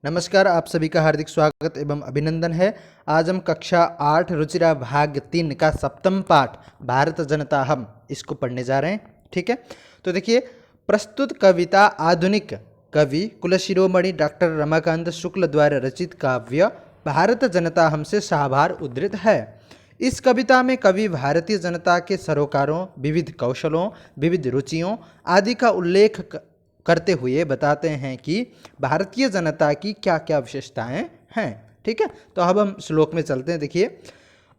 नमस्कार, आप सभी का हार्दिक स्वागत एवं अभिनंदन है। आज हम कक्षा 8 रुचिरा भाग 3 का सप्तम पाठ भारत जनता हम इसको पढ़ने जा रहे हैं। ठीक है, तो देखिए, प्रस्तुत कविता आधुनिक कवि कुलशिरोमणि डॉक्टर रमाकांत शुक्ल द्वारा रचित काव्य भारत जनता हम से साभार उद्धृत है। इस कविता में कवि भारतीय जनता के सरोकारों, विविध कौशलों, विविध रुचियों आदि का उल्लेख करते हुए बताते हैं कि भारतीय जनता की क्या क्या विशेषताएं हैं। ठीक है, तो अब हम श्लोक में चलते हैं। देखिए,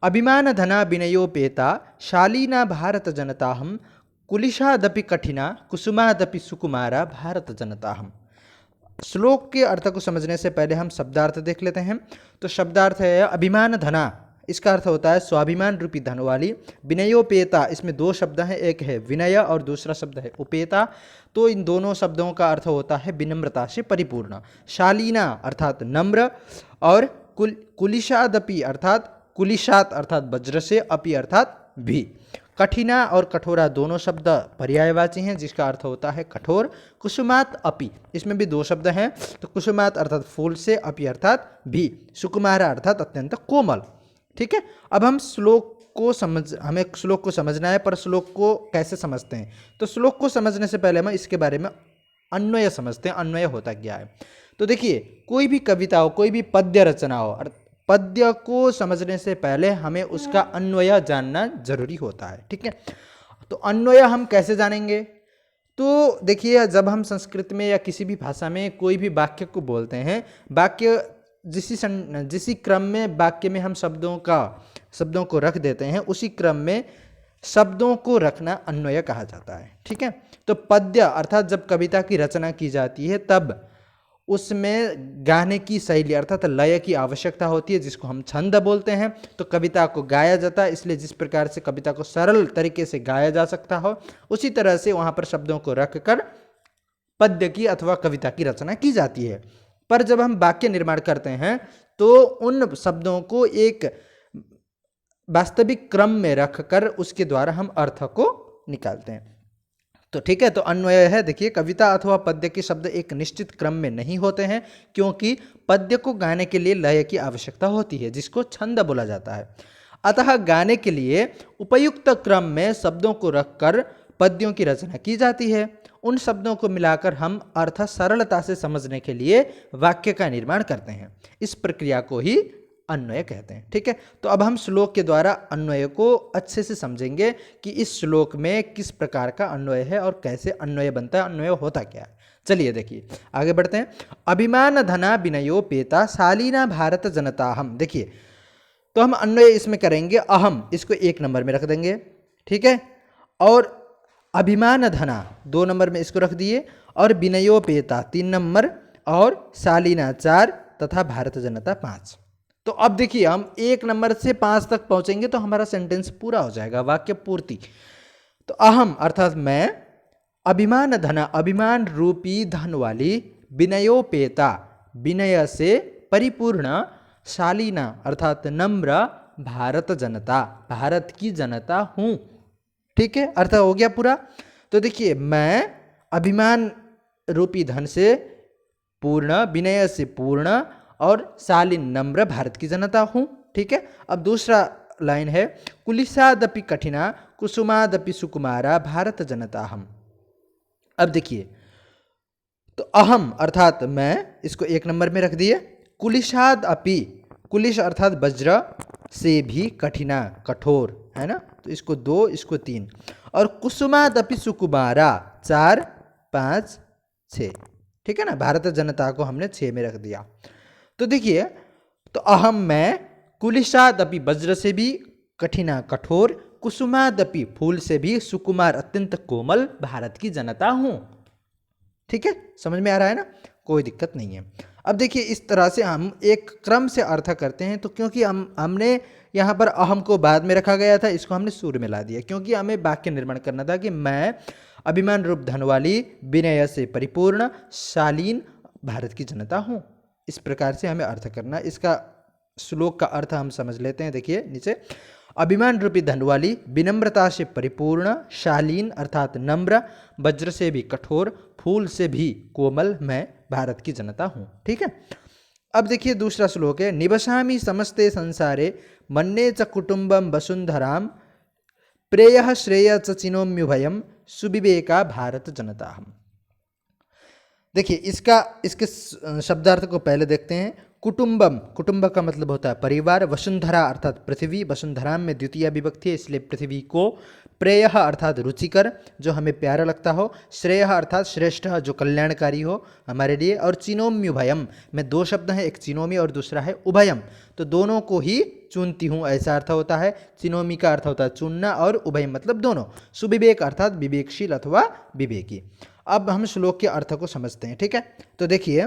अभिमान धना विनयोपेता शालीना भारत जनता हम कुलिशादपि कठिना कुसुमादपि सुकुमारा भारत जनता हम। श्लोक के अर्थ को समझने से पहले हम शब्दार्थ देख लेते हैं। तो शब्दार्थ है अभिमान धना, इसका अर्थ होता है स्वाभिमान रूपी धन वाली। विनयोपेता, इसमें दो शब्द हैं, एक है विनय और दूसरा शब्द है उपेता। तो इन दोनों शब्दों का अर्थ होता है विनम्रता से परिपूर्ण। शालीना अर्थात नम्र, और कुलिशादपि अर्थात कुलिशात अर्थात वज्र से, अपि अर्थात भी। कठिना और कठोरा दोनों शब्द पर्यायवाची हैं, जिसका अर्थ होता है कठोर। कुसुमात अपि, इसमें भी दो शब्द हैं। तो कुसुमात अर्थात फूल से, अपि अर्थात भी। सुकुमारा अर्थात अत्यंत कोमल। ठीक है, अब हमें श्लोक को समझना है, पर श्लोक को कैसे समझते हैं? तो श्लोक को समझने से पहले हम इसके बारे में अन्वय समझते हैं। अन्वय होता क्या है? तो देखिए, कोई भी कविता हो, कोई भी पद्य रचना हो, और पद्य को समझने से पहले हमें उसका अन्वय जानना जरूरी होता है। ठीक है, तो अन्वय हम कैसे जानेंगे? तो देखिए, जब हम संस्कृत में या किसी भी भाषा में कोई भी वाक्य को बोलते हैं, वाक्य जिसी क्रम में वाक्य में हम शब्दों को रख देते हैं, उसी क्रम में शब्दों को रखना अन्वय कहा जाता है। ठीक है, तो पद्य अर्थात जब कविता की रचना की जाती है तब उसमें गाने की शैली अर्थात लय की आवश्यकता होती है, जिसको हम छंद बोलते हैं। तो कविता को गाया जाता है, इसलिए जिस प्रकार से कविता को सरल तरीके से गाया जा सकता हो, उसी तरह से वहाँ पर शब्दों को रखकर पद्य की अथवा कविता की रचना की जाती है। पर जब हम वाक्य निर्माण करते हैं तो उन शब्दों को एक वास्तविक क्रम में रखकर उसके द्वारा हम अर्थ को निकालते हैं। तो ठीक है, तो अन्वय है। देखिए, कविता अथवा पद्य के शब्द एक निश्चित क्रम में नहीं होते हैं, क्योंकि पद्य को गाने के लिए लय की आवश्यकता होती है, जिसको छंद बोला जाता है। अतः गाने के लिए उपयुक्त क्रम में शब्दों को रखकर पद्यों की रचना की जाती है। उन शब्दों को मिलाकर हम अर्थ सरलता से समझने के लिए वाक्य का निर्माण करते हैं। इस प्रक्रिया को ही अन्वय कहते हैं। ठीक है, तो अब हम श्लोक के द्वारा अन्वय को अच्छे से समझेंगे कि इस श्लोक में किस प्रकार का अन्वय है और कैसे अन्वय बनता है, अन्वय होता क्या है। चलिए देखिए, आगे बढ़ते हैं। अभिमान धना विनयोपेता शालीना भारत जनता हम। देखिए, तो हम अन्वय इसमें करेंगे अहम, इसको 1 नंबर में रख देंगे। ठीक है, और अभिमान धना 2 नंबर में इसको रख दिए, और विनयोपेता 3 नंबर, और शालीना 4 तथा भारत जनता 5। तो अब देखिए, हम 1 नंबर से 5 तक पहुंचेंगे तो हमारा सेंटेंस पूरा हो जाएगा, वाक्य पूर्ति। तो अहम अर्थात मैं, अभिमान धना अभिमान रूपी धन वाली, विनयोपेता विनय से परिपूर्ण, शालीना अर्थात नम्र, भारत जनता भारत की जनता हूँ। ठीक है, अर्थ हो गया पूरा। तो देखिए, मैं अभिमान रूपी धन से पूर्ण, विनय से पूर्ण, और शालीन नम्र भारत की जनता हूँ। ठीक है, अब दूसरा लाइन है कुलिशादपि कठिना कुसुमादपि सुकुमारा भारत जनता हम। अब देखिए, तो अहम अर्थात मैं, इसको 1 नंबर में रख दिए। कुलिशाद अपि, कुलिश अर्थात वज्र से भी, कठिना कठोर है ना, तो इसको 2, इसको 3, और कुसुमादपि सुकुमारा 4 5 6। ठीक है ना, भारत जनता को हमने 6 में रख दिया। तो देखिए, तो अहम मैं, कुलिशादपि वज्र से भी, कठिना कठोर, कुसुमादपि फूल से भी, सुकुमार अत्यंत कोमल, भारत की जनता हूं। ठीक है, समझ में आ रहा है ना, कोई दिक्कत नहीं है। अब देखिए, इस तरह से हम एक क्रम से अर्थ करते हैं। तो क्योंकि हमने यहाँ पर अहम को बाद में रखा गया था, इसको हमने शुरू में ला दिया, क्योंकि हमें वाक्य निर्माण करना था कि मैं अभिमान रूप धन वाली, विनय से परिपूर्ण, शालीन, भारत की जनता हूँ। इस प्रकार से हमें अर्थ करना। इसका श्लोक का अर्थ हम समझ लेते हैं। देखिए नीचे, अभिमान रूपी धन वाली, विनम्रता से परिपूर्ण, शालीन अर्थात नम्र, वज्र से भी कठोर, फूल से भी कोमल, मैं भारत की जनता हूँ। ठीक है, अब देखिए दूसरा श्लोक है, निवसामि समस्ते संसारे मन्ये च कुटुम्बम वसुंधराम प्रेयः श्रेय च चिनोम्युभयम सुविवेका भारत जनता। देखिए इसके शब्दार्थ को पहले देखते हैं। कुटुंबम, कुटुंब का मतलब होता है परिवार। वसुंधरा अर्थात पृथ्वी, वसुंधराम में द्वितीय विभक्ति है इसलिए पृथ्वी को। प्रेयः अर्थात रुचिकर, जो हमें प्यारा लगता हो। श्रेयः अर्थात श्रेष्ठ, जो कल्याणकारी हो हमारे लिए। और चिनोम्युभयम में दो शब्द हैं, एक चिनोमी और दूसरा है उभयम, तो दोनों को ही चुनती हूँ ऐसा अर्थ होता है। चिनोमी का अर्थ होता है चुनना और उभयम मतलब दोनों। सुविवेक अर्थात विवेकशील अथवा विवेकी। अब हम श्लोक के अर्थ को समझते हैं, ठीक है। तो देखिए,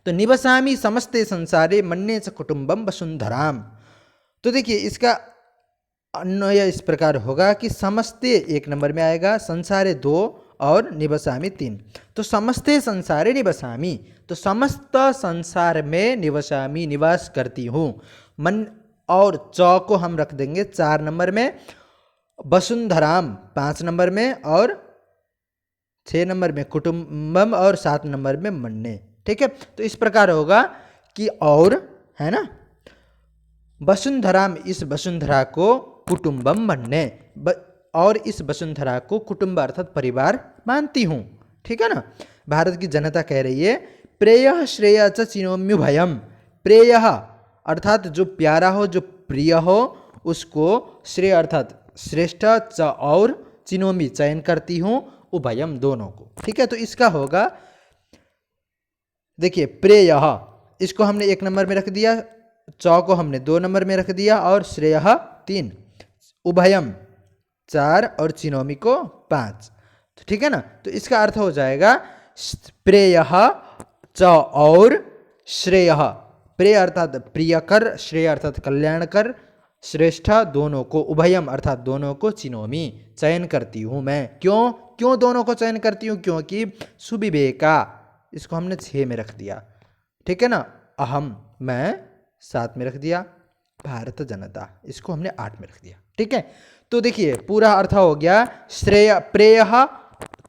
तो निवसामि समस्ते संसारे मन्ये च कुटुम्बम वसुंधराम। तो देखिए इसका अन्वय इस प्रकार होगा कि समस्ते एक नंबर में आएगा, संसारे दो और निवसामि तीन। तो समस्ते संसारे निवसामि, तो समस्त संसार में निवसामि निवास करती हूँ। मन और च को हम रख देंगे 4 नंबर में, वसुंधराम 5 नंबर में और 6 नंबर में कुटुंबम और 7 नंबर में मन्ने, ठीक है। तो इस प्रकार होगा कि और है ना, वसुंधराम इस वसुंधरा को कुटुंबम मन्ने, और इस वसुंधरा को कुटुंब अर्थात परिवार मानती हूँ, ठीक है ना। भारत की जनता कह रही है प्रेयः श्रेय च चिनोम्युभयम। प्रेयः अर्थात जो प्यारा हो, जो प्रिय हो, उसको श्रेय अर्थात श्रेष्ठ, च और चिनोमी चयन करती हूँ, उभयम दोनों को, ठीक है। तो इसका होगा, देखिए प्रेयः इसको हमने 1 नंबर में रख दिया, च को हमने 2 नंबर में रख दिया और श्रेयः 3, उभयम 4 और चिनोमी को 5, तो ठीक है ना। तो इसका अर्थ हो जाएगा प्रेयः च और श्रेयः। प्रेय अर्थात प्रियकर, श्रेय अर्थात कल्याणकर, श्रेष्ठ दोनों को, उभयम अर्थात दोनों को चिनोमी चयन करती हूँ मैं। क्यों दोनों को चयन करती हूँ? क्योंकि सुविवेका इसको हमने 6 में रख दिया, ठीक है ना। अहम मैं 7 में रख दिया, भारत जनता इसको हमने 8 में रख दिया, ठीक है। तो देखिए पूरा अर्थ हो गया श्रेय प्रेयः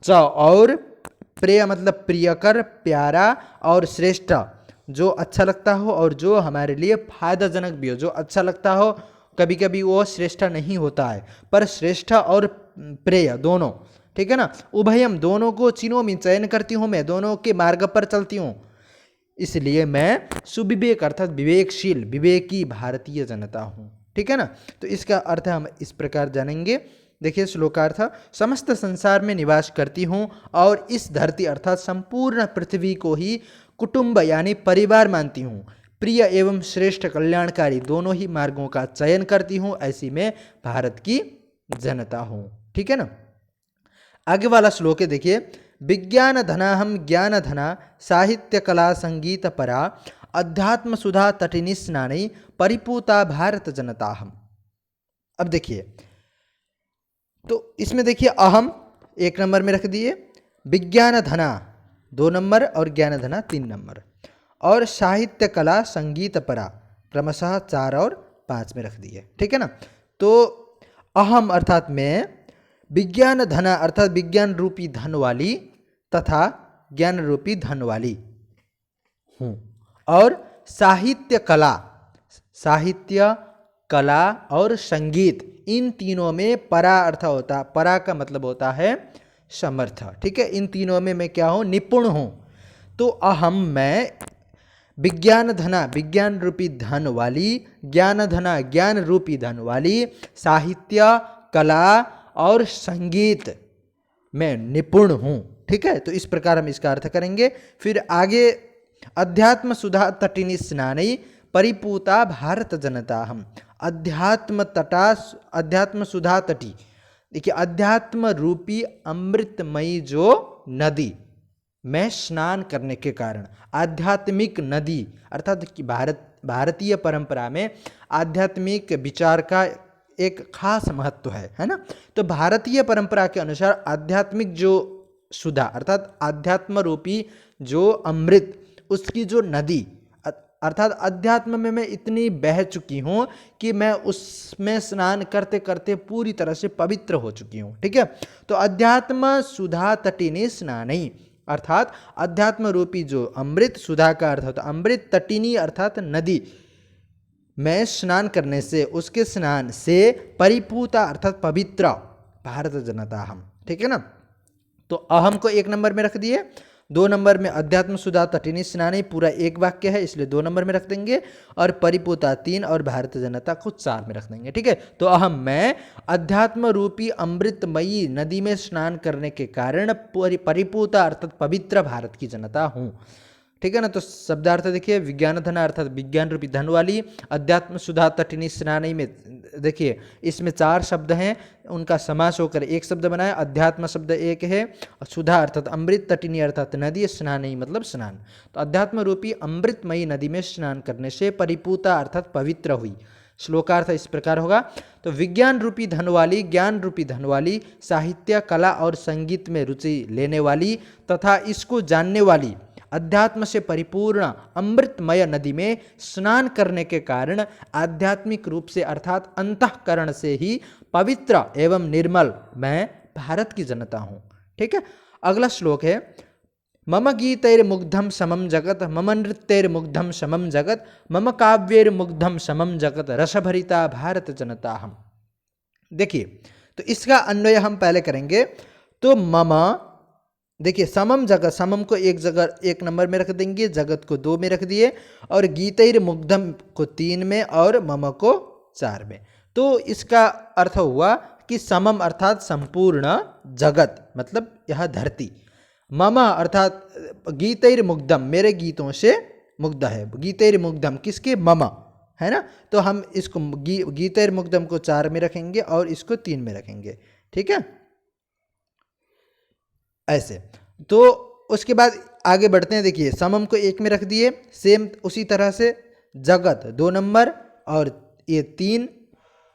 च, और प्रेय मतलब प्रियकर प्यारा, और श्रेष्ठ जो अच्छा लगता हो और जो हमारे लिए फायदाजनक भी हो, जो अच्छा लगता हो। कभी कभी वो श्रेष्ठ नहीं होता है, पर श्रेष्ठ और प्रेय दोनों, ठीक है ना। उभयम दोनों को चिनोमी चयन करती हूँ मैं, दोनों के मार्ग पर चलती हूँ, इसलिए मैं सुविवेक अर्थात विवेकशील विवेकी भारतीय जनता हूँ, ठीक है ना। तो इसका अर्थ हम इस प्रकार जानेंगे। देखिए श्लोकार्थ, समस्त संसार में निवास करती हूँ और इस धरती अर्थात संपूर्ण पृथ्वी को ही कुटुंब यानी परिवार मानती हूँ। प्रिय एवं श्रेष्ठ कल्याणकारी दोनों ही मार्गों का चयन करती हूँ, ऐसी मैं भारत की जनता हूँ, ठीक है ना। आगे वाला श्लोक है, देखिए विज्ञान धनाहम ज्ञान धना साहित्य कला संगीत परा अध्यात्म सुधा तटिनी स्नानी परिपूता भारत जनता हम। अब देखिए, तो इसमें देखिए अहम 1 नंबर में रख दिए, विज्ञान धना 2 नंबर और ज्ञान धना 3 नंबर, और साहित्य कला संगीत परा क्रमशः 4 और 5 में रख दिए, ठीक है ना। तो अहम अर्थात मैं, विज्ञान धना अर्थात विज्ञान रूपी धन वाली तथा ज्ञान रूपी धन वाली हूँ, और साहित्य कला, साहित्य कला और संगीत इन तीनों में परा अर्थ होता, परा का मतलब होता है समर्थ, ठीक है। इन तीनों में मैं क्या हूँ? निपुण हूँ। तो अहम मैं विज्ञान धना विज्ञान रूपी धन वाली, ज्ञान धना ज्ञान रूपी धन वाली, साहित्य कला और संगीत में निपुण हूँ, ठीक है। तो इस प्रकार हम इसका अर्थ करेंगे। फिर आगे अध्यात्म सुधा तटिनी स्नानी परिपूता भारत जनता हम। अध्यात्म तटा अध्यात्म सुधा तटी, देखिए अध्यात्म रूपी अमृतमयी जो नदी में स्नान करने के कारण, आध्यात्मिक नदी अर्थात कि भारतीय परंपरा में आध्यात्मिक विचार का एक खास महत्व है ना। तो भारतीय परंपरा के अनुसार आध्यात्मिक जो सुधा अर्थात आध्यात्म रूपी जो अमृत, उसकी जो नदी अर्थात अध्यात्म में मैं इतनी बह चुकी हूँ कि मैं उसमें स्नान करते करते पूरी तरह से पवित्र हो चुकी हूँ, ठीक है। तो अध्यात्म सुधा तटिनी स्नानी, अर्थात अध्यात्म रूपी जो अमृत, सुधा का अर्थ होता है अमृत, तटिनी अर्थात नदी में स्नान करने से, उसके स्नान से परिपूता अर्थात पवित्र भारत जनता हम, ठीक है ना। तो अहम को 1 नंबर में रख दिए, 2 नंबर में अध्यात्म सुधा तटिनी स्नानी पूरा एक वाक्य है इसलिए 2 नंबर में रख देंगे, और परिपूता 3 और भारत जनता को 4 में रख देंगे, ठीक है। तो अहम मैं अध्यात्म रूपी अमृतमयी नदी में स्नान करने के कारण परिपूता अर्थात पवित्र भारत की जनता हूँ, ठीक है ना। तो शब्दार्थ देखिए, विज्ञान धन अर्थात विज्ञान रूपी धन वाली, अध्यात्म सुधा तटिनी स्नानी में देखिए इसमें 4 शब्द हैं, उनका समास होकर एक शब्द बनाया, अध्यात्म शब्द एक है, सुधा अर्थात अमृत, तटिनी अर्थात नदी, स्नानी मतलब स्नान। तो अध्यात्म रूपी अमृतमयी नदी में स्नान करने से परिपूता अर्थात पवित्र हुई। श्लोकार्थ इस प्रकार होगा। तो विज्ञान रूपी धन वाली, ज्ञान रूपी धन वाली, साहित्य, कला और संगीत में रुचि लेने वाली तथा इसको जानने वाली, अध्यात्म से परिपूर्ण अमृतमय नदी में स्नान करने के कारण आध्यात्मिक रूप से अर्थात अंतःकरण से ही पवित्र एवं निर्मल मैं भारत की जनता हूँ, ठीक है। अगला श्लोक है, मम गीतैर्मुग्धम समम जगत, मम नृत्यैर्मुग्धम समम जगत, मम काव्यैर्मुग्धम समम जगत, रसभरिता भारत जनता हम। देखिए तो इसका अन्वय हम पहले करेंगे। तो मम देखिए समम जगत, समम को एक जगह 1 नंबर में रख देंगे, जगत को 2 में रख दिए, और गीतैर्मुग्धम को 3 में और मम को 4 में। तो इसका अर्थ हुआ कि समम अर्थात संपूर्ण जगत मतलब यह धरती, मम अर्थात गीतैर्मुग्धम मेरे गीतों से मुग्ध है, गीतैर्मुग्धम किसके, मम, है ना। तो हम इसको गीतैर्मुग्धम को 4 में रखेंगे और इसको 3 में रखेंगे, ठीक है, ऐसे। तो उसके बाद आगे बढ़ते हैं। देखिए समम को 1 में रख दिए, सेम उसी तरह से जगत 2 नंबर और ये 3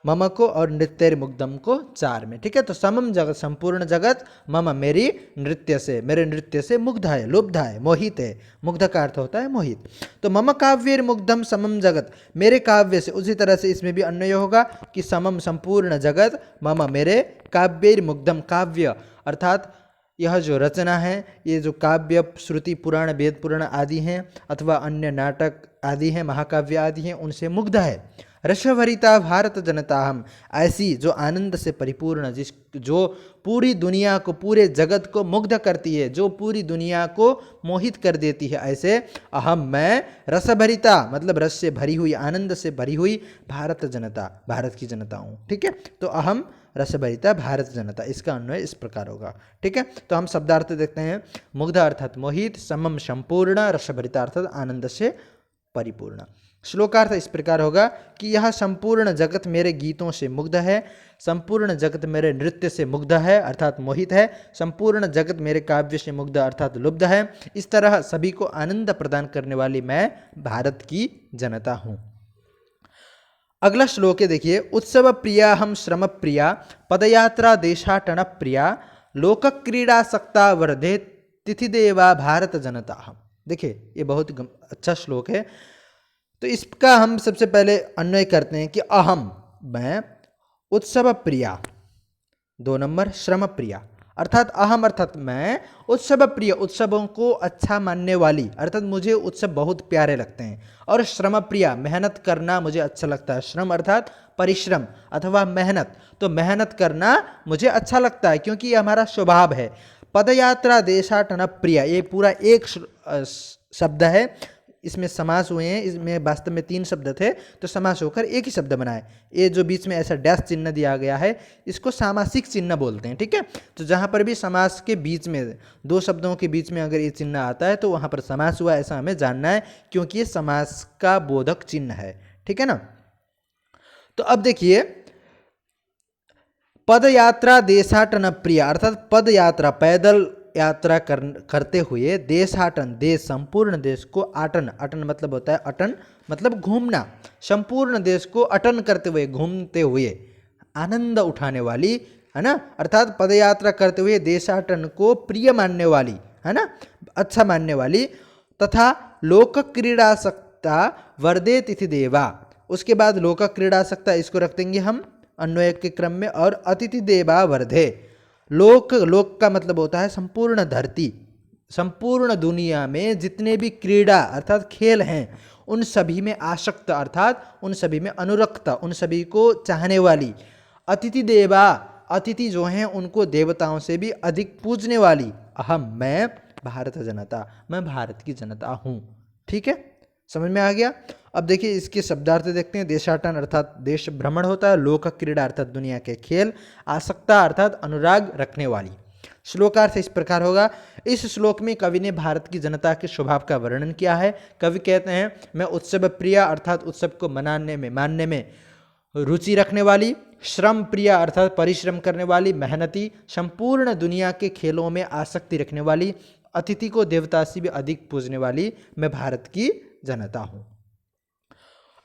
मम को, और नृत्यैर्मुग्धम को 4 में, ठीक है। तो समम जगत संपूर्ण जगत, मम मेरी नृत्य से, मेरे नृत्य से मुग्ध है, लुब्ध है, मोहित है, मुग्ध का अर्थ होता है मोहित। तो मम काव्यैर्मुग्धम समम जगत, मेरे काव्य से, उसी तरह से इसमें भी अन्वय होगा कि समम संपूर्ण जगत, मम मेरे, काव्यैर्मुग्धम काव्य अर्थात यह जो रचना है, ये जो काव्य श्रुति पुराण वेद पुराण आदि हैं अथवा अन्य नाटक आदि हैं, महाकाव्य आदि हैं, उनसे मुग्ध है। रसभरिता भारत जनता हम, ऐसी जो आनंद से परिपूर्ण, जो पूरी दुनिया को, पूरे जगत को मुग्ध करती है, जो पूरी दुनिया को मोहित कर देती है, ऐसे अहम मैं रसभरिता मतलब रस से भरी हुई, आनंद से भरी हुई भारत जनता, भारत की जनता हूँ, ठीक है। तो अहम रसभरिता भारत जनता, इसका अन्वय इस प्रकार होगा, ठीक है। तो हम शब्दार्थ देखते हैं। मुग्ध अर्थात मोहित, समम संपूर्ण, रसभरिता अर्थात आनंद से परिपूर्ण। श्लोकार्थ इस प्रकार होगा कि यह संपूर्ण जगत मेरे गीतों से मुग्ध है, संपूर्ण जगत मेरे नृत्य से मुग्ध है अर्थात मोहित है, संपूर्ण जगत मेरे काव्य से मुग्ध अर्थात लुब्ध है। इस तरह सभी को आनंद प्रदान करने वाली मैं भारत की जनता हूँ। अगला श्लोक है, देखिए, उत्सव प्रिया हम श्रम प्रिया, पदयात्रा देशाटन प्रिया, लोक क्रीड़ा सक्ता वर्धे, तिथि देवा भारत जनता हम। देखिए ये बहुत अच्छा श्लोक है। तो इसका हम सबसे पहले अन्वय करते हैं कि अहम मैं उत्सव प्रिया, 2 नंबर श्रम प्रिया अर्थात अहम अर्थात मैं उत्सव प्रिय, उत्सवों को अच्छा मानने वाली अर्थात मुझे उत्सव बहुत प्यारे लगते हैं, और श्रम प्रिया मेहनत करना मुझे अच्छा लगता है। श्रम अर्थात परिश्रम अथवा मेहनत, तो मेहनत करना मुझे अच्छा लगता है क्योंकि ये हमारा स्वभाव है। पदयात्रा देशाटन प्रिय, ये पूरा एक शब्द है, इसमें समास हुए हैं, इसमें वास्तव में 3 शब्द थे तो समास होकर एक ही शब्द बनाए। ये जो बीच में ऐसा डैश चिन्ह दिया गया है इसको सामासिक चिन्ह बोलते हैं, ठीक है। तो जहाँ पर भी समास के बीच में 2 शब्दों के बीच में अगर ये चिन्ह आता है तो वहाँ पर समास हुआ ऐसा हमें जानना है, क्योंकि ये समास का बोधक चिन्ह है, ठीक है ना। तो अब देखिए पद यात्रा देशाटन प्रिय अर्थात पद यात्रा पैदल यात्रा करते हुए, देशाटन देश संपूर्ण देश को, आटन अटन मतलब होता है अटन मतलब घूमना, संपूर्ण देश को अटन करते हुए घूमते हुए आनंद उठाने वाली, है ना, अर्थात पदयात्रा करते हुए देशाटन को प्रिय मानने वाली, है ना, अच्छा मानने वाली, तथा लोक क्रीड़ासक्ता वर्धे तिथि देवा। उसके बाद लोक क्रीड़ासक्ता इसको रख देंगे हम अन्वय के क्रम में, और अतिथि देवा वर्धे। लोक, लोक का मतलब होता है संपूर्ण धरती, संपूर्ण दुनिया में जितने भी क्रीड़ा अर्थात खेल हैं उन सभी में आसक्त अर्थात उन सभी में अनुरक्त, उन सभी को चाहने वाली, अतिथि देवा अतिथि जो हैं उनको देवताओं से भी अधिक पूजने वाली, अहम मैं भारत जनता, मैं भारत की जनता हूँ। ठीक है, समझ में आ गया। अब देखिए इसके शब्दार्थ देखते हैं। देशाटन अर्थात देश भ्रमण होता है, लोक क्रीड़ा अर्थात दुनिया के खेल, आसक्ता अर्थात अनुराग रखने वाली। श्लोकार्थ इस प्रकार होगा। इस श्लोक में कवि ने भारत की जनता के स्वभाव का वर्णन किया है। कवि कहते हैं मैं उत्सव प्रिय अर्थात उत्सव को मनाने में मानने में रुचि रखने वाली, श्रम प्रिय अर्थात परिश्रम करने वाली, मेहनती, संपूर्ण दुनिया के खेलों में आसक्ति रखने वाली, अतिथि को देवता से भी अधिक पूजने वाली मैं भारत की जनता हूँ।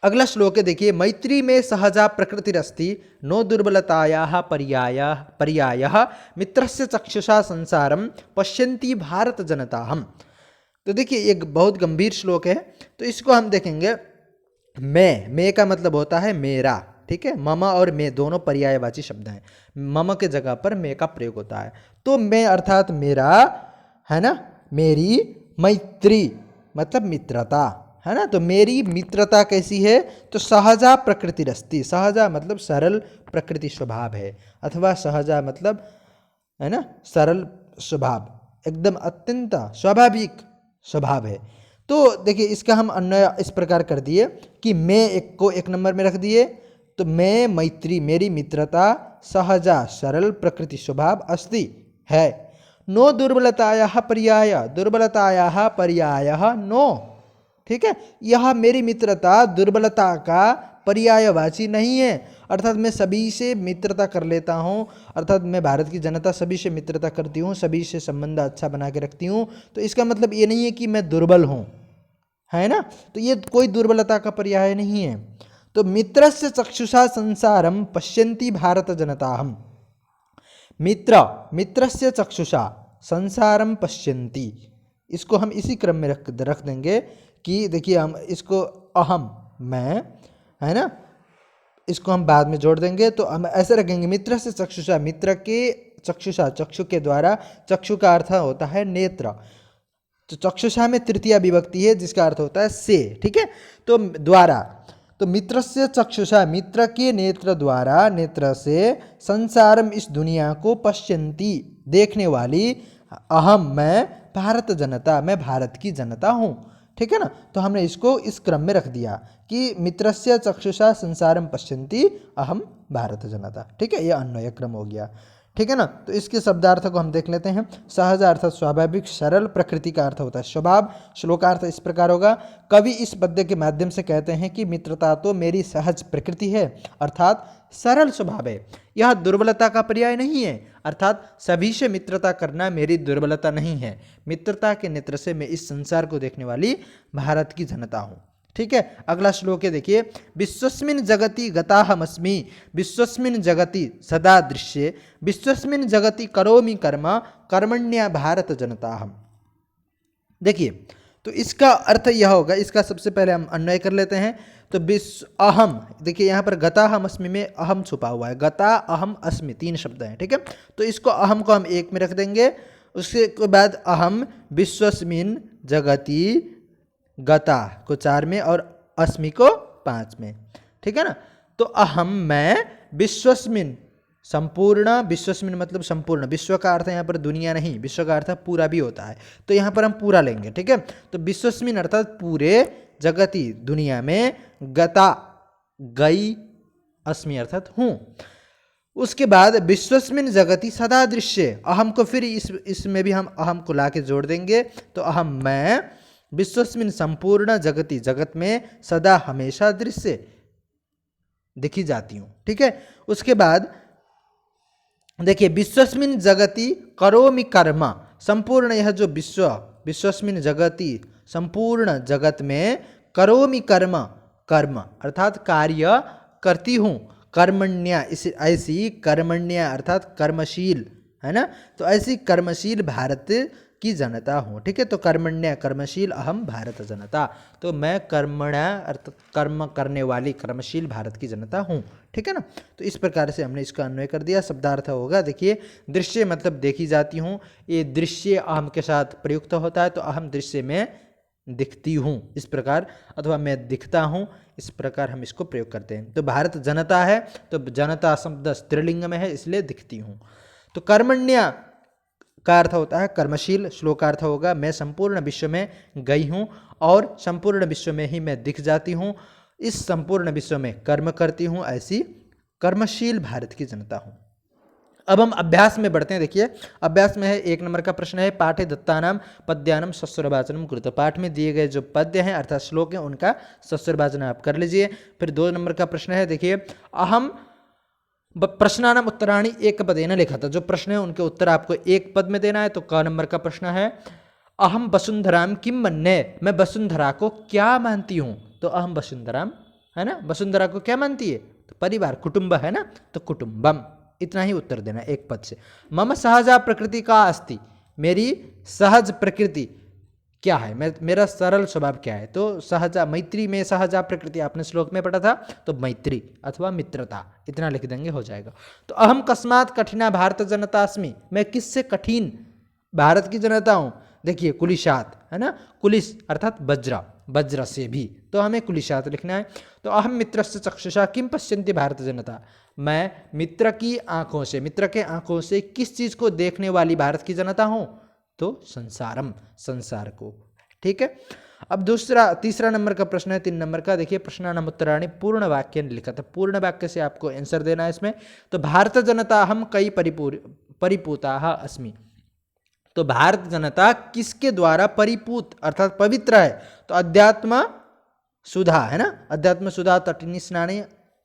अगला श्लोक है देखिए, मैत्री में सहजा प्रकृतिरस्ति नो दुर्बलतायाः पर्यायः मित्रस्य चक्षुषा संसारम पश्यन्ति भारत जनताहम्। तो देखिए एक बहुत गंभीर श्लोक है, तो इसको हम देखेंगे। मैं का मतलब होता है मेरा, ठीक है। मम और मैं दोनों पर्यायवाची शब्द हैं। मम के जगह पर मैं का प्रयोग होता है। तो मैं अर्थात मेरा, है ना, मेरी मैत्री मतलब मित्रता, है ना। तो मेरी मित्रता कैसी है, तो सहजा प्रकृतिरस्ति, सहजा मतलब सरल प्रकृति स्वभाव है, अथवा सहजा मतलब है ना सरल स्वभाव, एकदम अत्यंत स्वाभाविक स्वभाव है। तो देखिए इसका हम अन्वय इस प्रकार कर दिए कि मैं एक को एक नंबर में रख दिए, तो मैं मैत्री मेरी मित्रता सहजा सरल प्रकृति स्वभाव अस्ति है। नो दुर्बलतायाः पर्याय, दुर्बलतायाः पर्यायः नो, ठीक है। यह मेरी मित्रता दुर्बलता का पर्यायवाची नहीं है, अर्थात मैं सभी से मित्रता कर लेता हूँ, अर्थात मैं भारत की जनता सभी से मित्रता करती हूँ, सभी से संबंध अच्छा बना के रखती हूँ। तो इसका मतलब ये नहीं है कि मैं दुर्बल हूँ, है ना। तो ये कोई दुर्बलता का पर्याय नहीं है। तो मित्रस्य चक्षुषा संसारम पश्यन्ति भारत जनताहम्, मित्रस्य चक्षुषा संसारम पश्यन्ति, इसको हम इसी क्रम में रख देंगे कि देखिए हम इसको अहम मैं, है ना, इसको हम बाद में जोड़ देंगे। तो हम ऐसे रखेंगे मित्र से चक्षुषा, मित्र के चक्षुषा चक्षु के द्वारा, चक्षु का अर्थ होता है नेत्र, तो चक्षुषा में तृतीया विभक्ति है जिसका अर्थ होता है से, ठीक है। तो द्वारा, तो मित्र से चक्षुषा मित्र के नेत्र द्वारा, नेत्र से संसारम इस दुनिया को पश्यन्ति देखने वाली, अहम मैं भारत जनता मैं भारत की जनता हूँ, ठीक है ना। तो हमने इसको इस क्रम में रख दिया कि मित्रस्य चक्षुषा संसारम पश्यन्ति अहम भारत जनता, ठीक है। यह अन्वय क्रम हो गया, ठीक है ना। तो इसके शब्दार्थ को हम देख लेते हैं। सहज अर्थात स्वाभाविक, सरल प्रकृति का अर्थ होता है स्वभाव। श्लोकार्थ इस प्रकार होगा। कवि इस पद्य के माध्यम से कहते हैं कि मित्रता तो मेरी सहज प्रकृति है, अर्थात सरल स्वभाव है, यह दुर्बलता का पर्याय नहीं है, अर्थात सभी से मित्रता करना मेरी दुर्बलता नहीं है। मित्रता के नेत्र से मैं इस संसार को देखने वाली भारत की जनता हूँ, ठीक है। अगला श्लोक है देखिए, विश्वस्मिन् जगति गताहमस्मि विश्वस्मिन् जगति सदा दृश्ये विश्वस्मिन् जगति करोमि कर्म कर्मण्या भारत जनताहम्। देखिए तो इसका अर्थ यह होगा, इसका सबसे पहले हम अन्वय कर लेते हैं। तो अहम, देखिए यहाँ पर गताहमस्मि में अहम छुपा हुआ है, गता अहम अस्मि तीन शब्द हैं, ठीक है। तो इसको अहम को हम एक में रख देंगे, उसके बाद अहम विश्वस्मिन् जगति गता को 4 में और अस्मि को 5 में, ठीक है ना। तो अहम मैं विश्वस्मिन् संपूर्ण, विश्वस्मिन् मतलब संपूर्ण, विश्व का अर्थ यहाँ पर दुनिया नहीं, विश्व का अर्थ पूरा भी होता है, तो यहाँ पर हम पूरा लेंगे, ठीक है। तो विश्वस्मिन् अर्थात पूरे, जगति दुनिया में, गता गई, अस्मि अर्थात हूँ। उसके बाद विश्वस्मिन् जगति सदा दृश्य, अहम को फिर इसमें भी हम अहम को ला के जोड़ देंगे। तो अहम मैं विश्वस्मिन् संपूर्ण जगति जगत में सदा हमेशा दृश्य दिखी जाती हूँ, ठीक है। उसके बाद देखिए विश्वस्मिन् जगति करोमि कर्म, संपूर्ण यह जो विश्वस्मिन् जगति संपूर्ण जगत में, करोमि कर्म कर्म अर्थात कार्य करती हूँ, कर्मण्या इस ऐसी कर्मण्या अर्थात कर्मशील, है ना। तो ऐसी कर्मशील भारत की जनता हूँ। ठीक है, तो कर्मण्य कर्मशील अहम भारत जनता, तो मैं कर्मण्य अर्थात कर्म करने वाली कर्मशील भारत की जनता हूँ। ठीक है ना, तो इस प्रकार से हमने इसका अन्वय कर दिया। शब्दार्थ होगा, देखिए दृश्य मतलब देखी जाती हूँ, ये दृश्य अहम के साथ प्रयुक्त होता है, तो अहम दृश्य में दिखती हूँ इस प्रकार, अथवा मैं दिखता हूँ, इस प्रकार हम इसको प्रयोग करते हैं। तो भारत जनता है, तो जनता शब्द स्त्रीलिंग में है, इसलिए दिखती हूँ। तो कर्मण्य का अर्थ होता है कर्मशील, श्लोकार्थ होगा मैं संपूर्ण विश्व में गई हूँ और संपूर्ण विश्व में ही मैं दिख जाती हूँ, इस संपूर्ण विश्व में कर्म करती हूँ, ऐसी कर्मशील भारत की जनता हूँ। अब हम अभ्यास में बढ़ते हैं। देखिए अभ्यास में है, 1 नंबर का प्रश्न है पाठे दत्तानाम पद्यानम सस्वरवाचनम कुरुत, पाठ में दिए गए जो पद्य हैं अर्थात श्लोक हैं उनका सस्वरवाचन आप कर लीजिए। फिर 2 नंबर का प्रश्न है, देखिए अहम प्रश्नानाम उत्तराणी एक पदेन लिखा था, जो प्रश्न है उनके उत्तर आपको एक पद में देना है। तो क नंबर का प्रश्न है अहम वसुंधराम किम मन्ये, मैं वसुंधरा को क्या मानती हूँ, तो अहम वसुंधराम है ना, वसुंधरा को क्या मानती है, तो परिवार कुटुंब है ना, तो कुटुंबम, इतना ही उत्तर देना एक पद से। मम सहजा प्रकृति का अस्ति, मेरी सहज प्रकृति क्या है, मेरा सरल स्वभाव क्या है, तो सहजा मैत्री में सहजा प्रकृति आपने श्लोक में पढ़ा था, तो मैत्री अथवा मित्रता, इतना लिख देंगे हो जाएगा। तो अहम कस्मात कठिना भारत जनता अस्मि, मैं किससे कठिन भारत की जनता हूँ, देखिए कुलिशात है ना, कुलिश अर्थात वज्र, वज्र से भी, तो हमें कुलिशात लिखना है। तो अहम मित्रस्य चक्षुषा किम पश्यन्ति भारत जनता, मैं मित्र की आंखों से, मित्र के आंखों से किस चीज को देखने वाली भारत की जनता हूं, तो संसारम, संसार को। ठीक है, अब तीसरा नंबर का प्रश्न है 3 नंबर का, देखिए प्रश्नानाम उत्तराणि पूर्ण वाक्य लिखा था, पूर्ण वाक्य से आपको आंसर देना है इसमें। तो भारत जनता हम कई परिपूता अस्मि, तो भारत जनता किसके द्वारा परिपूत अर्थात पवित्र है, तो अध्यात्म सुधा है ना, अध्यात्म सुधा तटिनी स्नानी,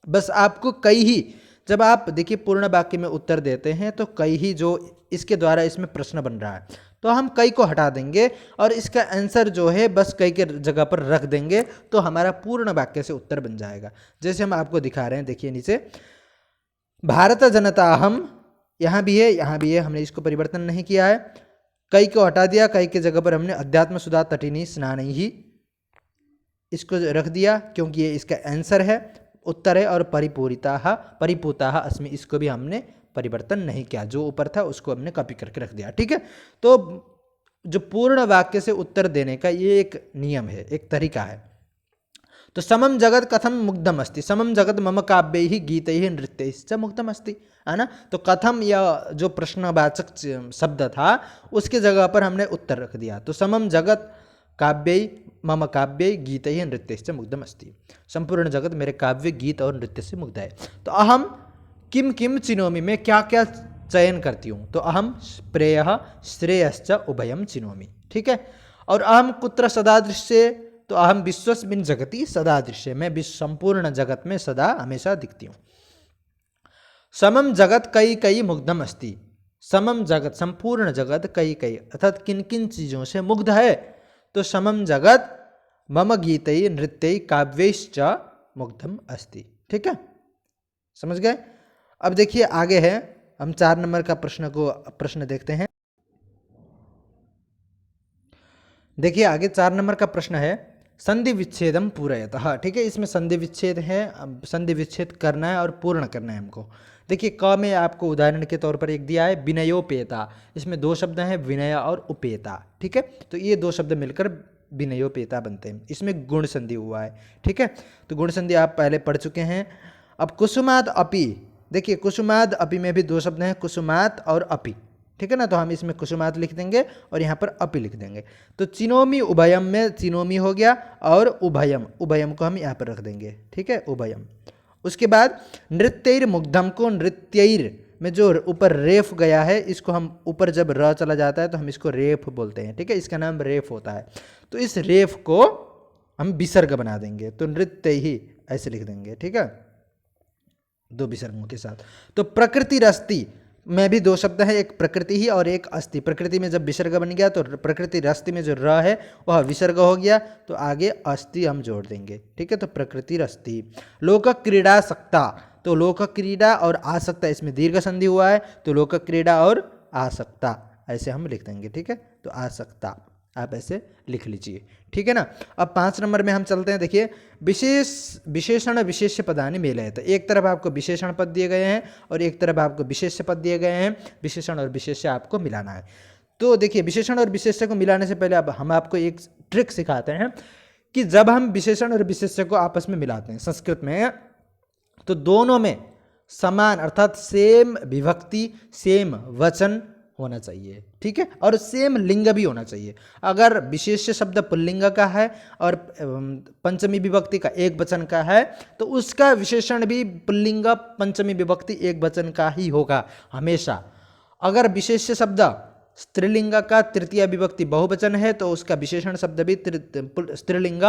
बस आपको कई ही, जब आप देखिए पूर्ण वाक्य में उत्तर देते हैं तो कई ही जो इसके द्वारा इसमें प्रश्न बन रहा है, तो हम कई को हटा देंगे और इसका आंसर जो है बस कई के जगह पर रख देंगे, तो हमारा पूर्ण वाक्य से उत्तर बन जाएगा। जैसे हम आपको दिखा रहे हैं, देखिए नीचे भारत जनता हम, यहाँ भी है यहाँ भी है, हमने इसको परिवर्तन नहीं किया है, कई को हटा दिया, कई के जगह पर हमने अध्यात्म सुधा तटिनी स्नानी ही इसको रख दिया, क्योंकि ये इसका आंसर है, उत्तर है, और परिपूता अस्मि, इसको भी हमने परिवर्तन नहीं किया, जो ऊपर था उसको हमने कॉपी करके रख दिया। ठीक है, तो जो पूर्ण वाक्य से उत्तर देने का ये एक नियम है, एक तरीका है। तो समम जगत कथम मुग्धम अस्ति, समम जगत मम काव्य ही गीत ही नृत्य मुग्धम अस्ति, है ना, तो कथम या जो प्रश्नवाचक शब्द था उसके जगह पर हमने उत्तर रख दिया। तो समम जगत काव्य मम काव्य गीत ही नृत्य से मुग्धम अस्ति, संपूर्ण जगत मेरे काव्य गीत और नृत्य से मुग्ध है। तो अहम किम किम चिनोमि, मैं क्या क्या चयन करती हूँ, तो अहम प्रेय श्रेयश्च उभयम चिनोमि। ठीक है, और अहम कुत्र सदा दृश्य, तो अहम विश्वस्मिन् जगति सदा दृश्य, मैं विश्व संपूर्ण जगत में सदा हमेशा दिखती हूँ। समम जगत कई कई मुग्धम अस्ति, समम जगत संपूर्ण जगत कई कई अर्थात किन किन चीजों से मुग्ध है, तो समम जगत मम गीतै नृत्यै काव्यैश्च मुग्धम अस्ति। ठीक है, समझ गए। अब देखिए आगे है, हम 4 नंबर का प्रश्न देखते हैं। देखिए आगे 4 नंबर का प्रश्न है संधि विच्छेदम पूरयतः। ठीक है, इसमें संधि विच्छेद है, संधि विच्छेद करना है और पूर्ण करना है हमको। देखिए क में आपको उदाहरण के तौर पर एक दिया है विनयोपेता, इसमें 2 शब्द हैं विनय और उपेता। ठीक है, तो ये 2 शब्द मिलकर विनयोपेता बनते हैं, इसमें गुण संधि हुआ है। ठीक है, तो गुण संधि आप पहले पढ़ चुके हैं। अब कुसुमाद अपि, देखिए कुसुमाद अपि में भी 2 शब्द हैं, कुसुमात और अपि। ठीक है ना, तो हम इसमें कुसुमात लिख देंगे और यहाँ पर अपि लिख देंगे। तो चिनोमी उभयम में चिनोमी हो गया और उभयम, उभयम को हम यहाँ पर रख देंगे। ठीक है, उभयम। उसके बाद नृत्यैर मुग्धम को नृत्यैर में जो ऊपर रेफ गया है, इसको हम ऊपर जब र चला जाता है तो हम इसको रेफ बोलते हैं। ठीक है, इसका नाम रेफ होता है। तो इस रेफ को हम विसर्ग बना देंगे, तो नृत्य ही ऐसे लिख देंगे। ठीक है, 2 विसर्गों के साथ। तो प्रकृति रस्ति में भी 2 शब्द है, एक प्रकृति ही और एक अस्ति। प्रकृति में जब विसर्ग बन गया तो प्रकृति रस्ति में जो र है वह विसर्ग हो गया, तो आगे अस्ति हम जोड़ देंगे। ठीक है, तो प्रकृति रस्ति। लोक क्रीड़ा सक्ता, तो लोक क्रीड़ा और आसक्ता, इसमें दीर्घ संधि हुआ है, तो लोक क्रीड़ा और आसक्ता ऐसे हम लिख देंगे, ठीक है। तो आसक्ता आप ऐसे लिख लीजिए, ठीक है ना। अब 5 नंबर में हम चलते हैं। देखिए विशेषण विशेष्य पदानि मेलयेत। एक तरफ आपको विशेषण पद दिए गए हैं और एक तरफ आपको विशेष्य पद दिए गए हैं। विशेषण और विशेष्य आपको मिलाना है। तो देखिए विशेषण और विशेष्य को मिलाने से पहले अब हम आपको एक ट्रिक सिखाते हैं कि जब हम विशेषण और विशेष्य को आपस में मिलाते हैं संस्कृत में, तो दोनों में समान अर्थात सेम विभक्ति, सेम वचन होना चाहिए, ठीक है, और सेम लिंग भी होना चाहिए। अगर विशेष्य शब्द पुल्लिंग का है और पंचमी विभक्ति का एक वचन का है, तो उसका विशेषण भी पुल्लिंग पंचमी विभक्ति एक वचन का ही होगा हमेशा। अगर विशेष्य शब्द स्त्रीलिंग का तृतीय विभक्ति बहुवचन है, तो उसका विशेषण शब्द भी स्त्रीलिंग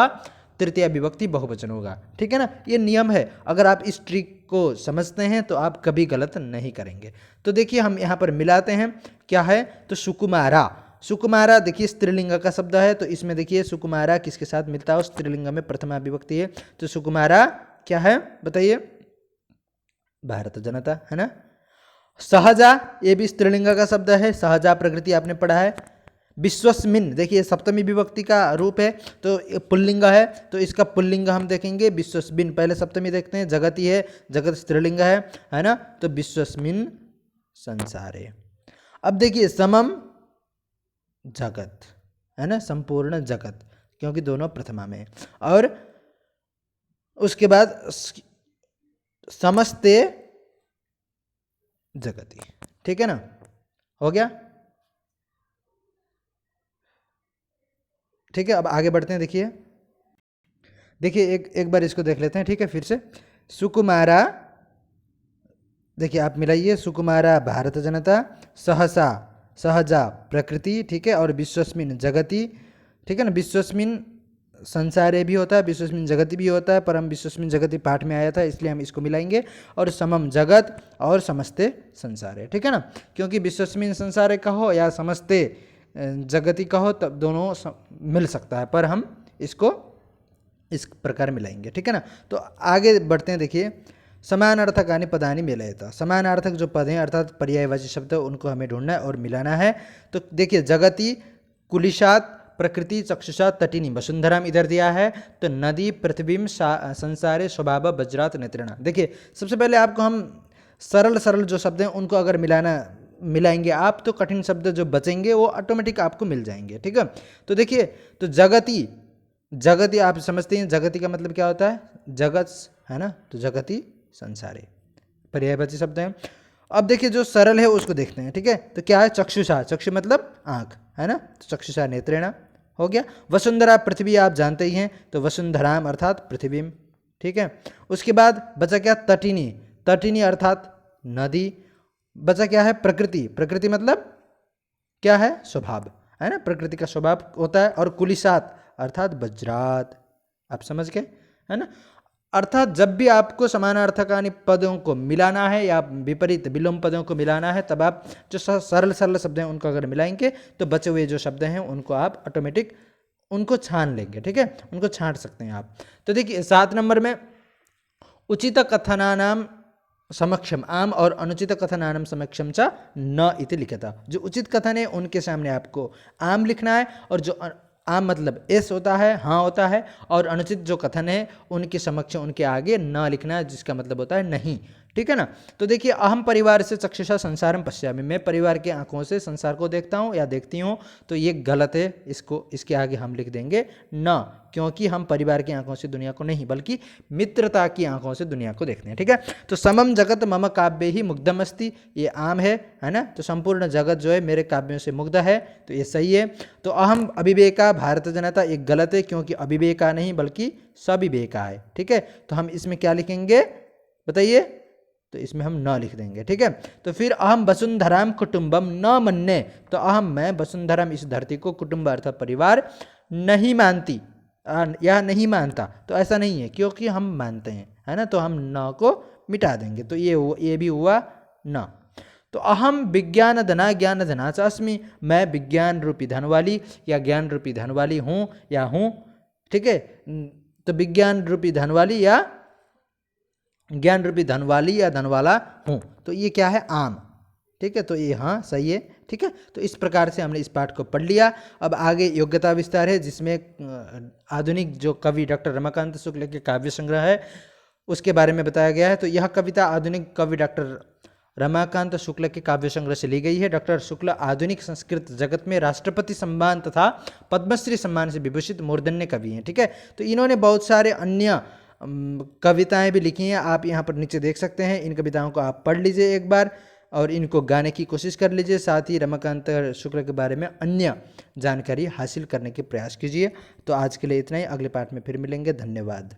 तृतीय विभक्ति बहुवचन होगा, ठीक है ना। ये नियम है। अगर आप इस ट्रिक को समझते हैं तो आप कभी गलत नहीं करेंगे। तो देखिए हम यहाँ पर मिलाते हैं, क्या है, तो सुकुमारा। सुकुमारा देखिए स्त्रीलिंग का शब्द है, तो इसमें देखिए सुकुमारा किसके साथ मिलता है, स्त्रीलिंग में प्रथमा विभक्ति है, तो सुकुमारा क्या है बताइए, भारत जनता, है ना। सहजा ये भी स्त्रीलिंग का शब्द है, सहजा प्रकृति आपने पढ़ा है। विश्वस्मिन देखिए सप्तमी विभक्ति का रूप है, तो पुल्लिंग है, तो इसका पुल्लिंग हम देखेंगे विश्वस्मिन। पहले सप्तमी देखते हैं, जगती है, जगत स्त्रीलिंग है ना, तो विश्वस्मिन संसारे। अब देखिए समम जगत, है ना, संपूर्ण जगत, क्योंकि दोनों प्रथमा में। और उसके बाद समस्ते जगति, ठीक है ना, हो गया, ठीक है। अब आगे बढ़ते हैं। देखिए एक बार इसको देख लेते हैं, ठीक है, फिर से। सुकुमारा देखिए आप मिलाइए, सुकुमारा भारत जनता, सहसा सहजा प्रकृति, ठीक है, और विश्वस्मिन जगति, ठीक है ना। विश्वस्मिन संसारे भी होता है, विश्वस्मिन जगति भी होता है, पर हम विश्वस्मिन जगति पाठ में आया था इसलिए हम इसको मिलाएंगे। और समम जगत और समस्ते संसारे, ठीक है ना, क्योंकि विश्वस्मिन संसारे कहो या समस्ते जगति कहो तब दोनों मिल सकता है, पर हम इसको इस प्रकार मिलाएंगे, ठीक है ना। तो आगे बढ़ते हैं। देखिए समानार्थकानि पदानि मेलयेत। समानार्थक जो पद हैं अर्थात पर्यायवाची शब्द, उनको हमें ढूंढना है और मिलाना है। तो देखिए जगति, कुलिशात, प्रकृति, चक्षुषा, तटिनी, वसुंधराम इधर दिया है, तो नदी, पृथ्वीम, संसारे, स्वभाव, वज्रात, नेत्रेणा। देखिए सबसे पहले आपको हम सरल जो शब्द हैं उनको अगर मिलाएंगे आप, तो कठिन शब्द जो बचेंगे वो ऑटोमेटिक आपको मिल जाएंगे, ठीक है। तो देखिए तो जगति आप समझते हैं, जगति का मतलब क्या होता है, जगत, है ना, तो जगति संसारे पर्यायवाची शब्द है। अब देखिए जो सरल है उसको देखते हैं, ठीक है। तो क्या है, चक्षुषा, चक्षु मतलब आंख, है ना, तो चक्षुषा नेत्रेणा हो गया। वसुंधरा पृथ्वी आप जानते ही हैं, तो वसुंधराम अर्थात पृथ्वीम, ठीक है। उसके बाद बचा क्या, तटिनी, तटिनी अर्थात नदी। बचा क्या है, प्रकृति, प्रकृति मतलब क्या है, स्वभाव, है ना, प्रकृति का स्वभाव होता है। और कुलिशात अर्थात वज्रात, आप समझ गए, है ना। अर्थात जब भी आपको समानार्थकानि पदों को मिलाना है या विपरीत विलोम पदों को मिलाना है, तब आप जो सरल शब्द हैं उनको अगर मिलाएंगे तो बचे हुए जो शब्द हैं उनको आप ऑटोमेटिक उनको छान लेंगे, ठीक है, उनको छांट सकते हैं आप। तो देखिए 7 नंबर में उचित कथनानाम समक्षम आम और अनुचित कथनानाम समक्षम च न इति लिखता। जो उचित कथन है उनके सामने आपको आम लिखना है, और जो आम मतलब एस होता है, हाँ होता है, और अनुचित जो कथन है उनके समक्ष उनके आगे न लिखना है, जिसका मतलब होता है नहीं, ठीक है ना। तो देखिए अहम परिवार से चक्षुषा संसारम पश्यामि, मैं परिवार के आंखों से संसार को देखता हूँ या देखती हूँ, तो ये गलत है, इसको इसके आगे हम लिख देंगे न, क्योंकि हम परिवार की आंखों से दुनिया को नहीं बल्कि मित्रता की आंखों से दुनिया को देखते हैं, ठीक है। तो समम जगत मम काव्य ही मुग्धम अस्ति, ये आम है ना, तो संपूर्ण जगत जो है मेरे काव्यों से मुग्ध है, तो ये सही है। तो अहम अविवेका भारत जनता, ये गलत है, क्योंकि अविवेका नहीं बल्कि सविवेका है, ठीक है। तो हम इसमें क्या लिखेंगे बताइए, तो इसमें हम न लिख देंगे, ठीक है। तो फिर अहम वसुंधराम कुटुंबम न मन्ने, तो अहम मैं वसुंधराम इस धरती को कुटुंब अर्थात परिवार नहीं मानती या नहीं मानता, तो ऐसा नहीं है, क्योंकि हम मानते हैं, है ना, तो हम न को मिटा देंगे, तो ये भी हुआ न। तो अहम विज्ञान धना ज्ञान धना च अस्मि, मैं विज्ञान रूपी धन वाली या ज्ञान रूपी धन वाली हूँ या हूँ, ठीक है। तो विज्ञान रूपी धन वाली या ज्ञान रूपी धन वाली या धन वाला हूँ, तो ये क्या है, आम, ठीक है। तो ये हाँ सही है, ठीक है। तो इस प्रकार से हमने इस पाठ को पढ़ लिया। अब आगे योग्यता विस्तार है, जिसमें आधुनिक जो कवि डॉक्टर रमाकांत शुक्ल के काव्य संग्रह है उसके बारे में बताया गया है। तो यह कविता आधुनिक कवि डॉक्टर रमाकांत शुक्ल के काव्य संग्रह से ली गई है। डॉक्टर शुक्ल आधुनिक संस्कृत जगत में राष्ट्रपति सम्मान तथा पद्मश्री सम्मान से विभूषित मूर्धन्य कवि हैं, ठीक है। तो इन्होंने बहुत सारे अन्य कविताएं भी लिखी हैं, आप यहाँ पर नीचे देख सकते हैं। इन कविताओं को आप पढ़ लीजिए एक बार और इनको गाने की कोशिश कर लीजिए, साथ ही रमाकांत शुक्ल के बारे में अन्य जानकारी हासिल करने के प्रयास कीजिए। तो आज के लिए इतना ही, अगले पाठ में फिर मिलेंगे। धन्यवाद।